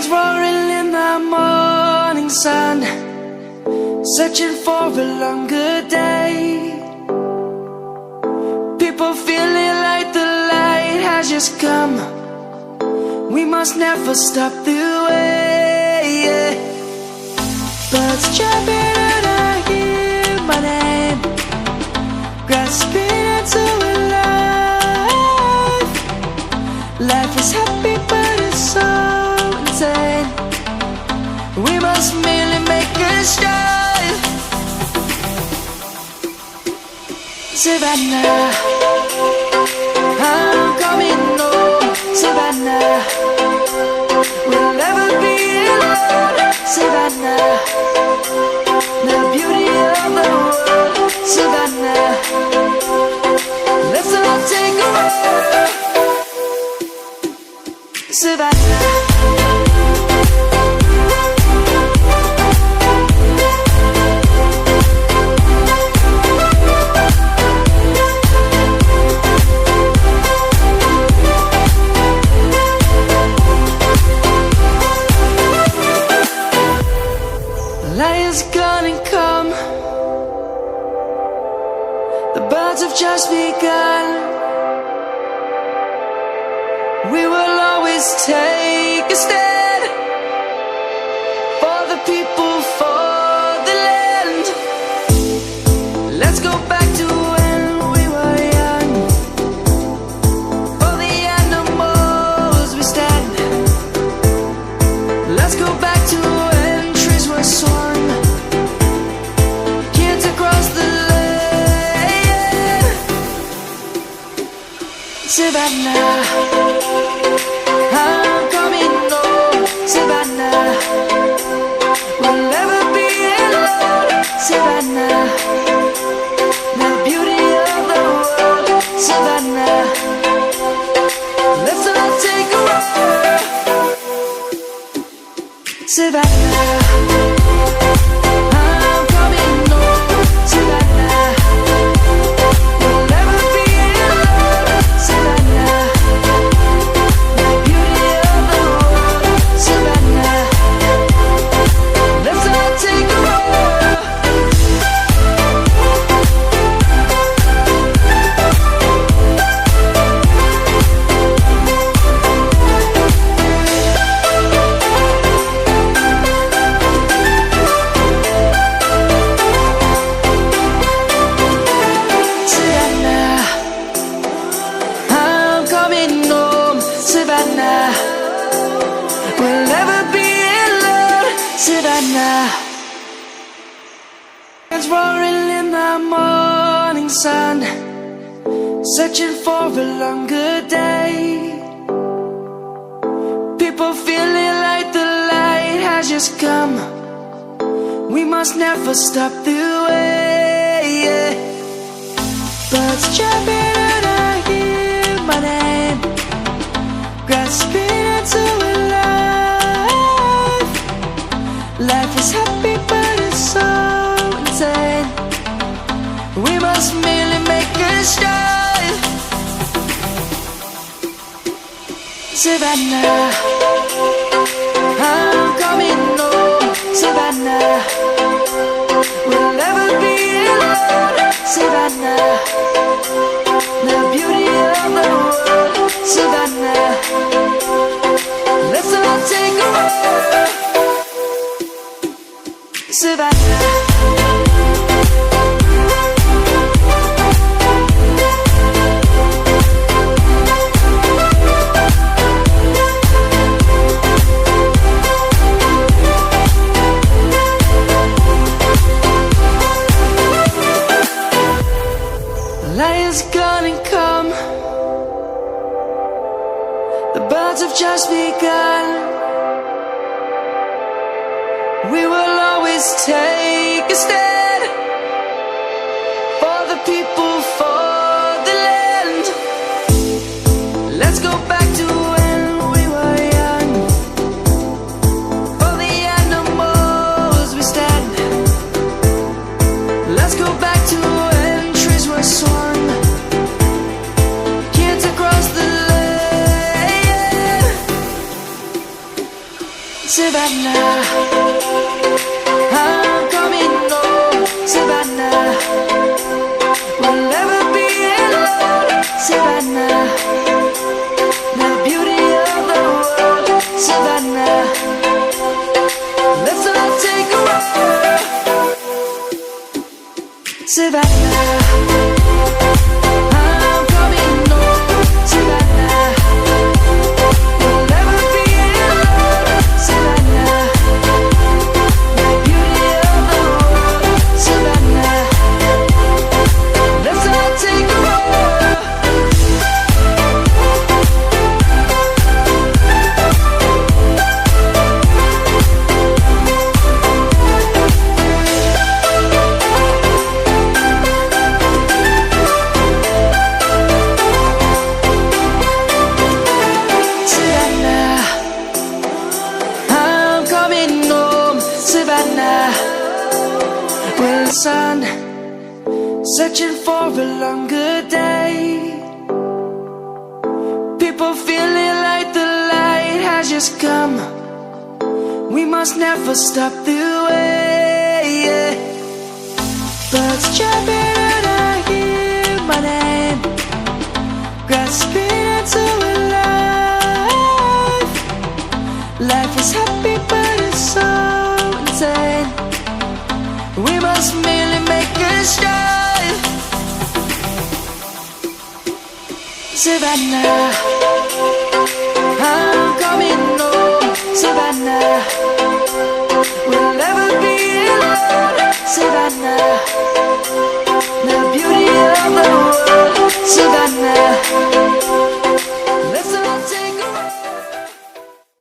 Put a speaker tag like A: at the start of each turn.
A: roaring in the morning sun, searching for a longer day. People feeling like the light has just come. We must never stop the way. Birds jumping and I hear my name, grasping into a life. Life is happy but it's so insane. We must merely make a strive. Savannah, I'm coming home. Savannah, we'll never be alone. Savannah, the beauty of the world. Savannah, let's all take a walk. Savannah. Lion's gonna come. The birds have just begun. We will always take a stand for the people, for the land. Let's go back to when we were young. For the animals we stand. Let's go back to when trees were swung. Kids across the land. Savannah, I'm coming home. Savannah, we'll never be alone. Savannah, the beauty of the world. Savannah, let's all take a walk. Savannah, I'm coming home. Savannah, we'll never be alone. Savannah, the beauty of the world. Savannah, let's all take a walk. Savannah, I'm coming home. Savannah, we'll never be alone. Savannah, it's roaring in the morning sun, searching for a longer day. People feeling like the light has just come. We must never stop the way. Birds jumping and I hear my name, grasping into a life. Life is happy but it's so insane. We must merely make a strive. Savannah, I'm coming home. Savannah, we'll never be alone. Savannah, the beauty of the world. Savannah, let's all take a walk. Savannah. Lion's gonna come. The birds have just begun. We will always take a stand for the people, for the land. Let's go back to when we were young. For the animals we stand. Let's go back to when trees were swung. Kids across the land. Savannah, I'm coming home, Savannah. We'll never be alone, Savannah. The beauty of the world, Savannah. Let's all take a walk, Savannah. I'm coming home, Savannah. We'll never be alone, Savannah. The beauty of the world, Savannah. Let's all take a walk. Savannah, I'm coming home, Savannah. Well, the sun, searching for a longer day. People feeling like the light has just come. We must never stop the way. Birds chirping and I hear my name, grasping into a life. Life is happy but it's so insane. We must merely make a strive, Savannah.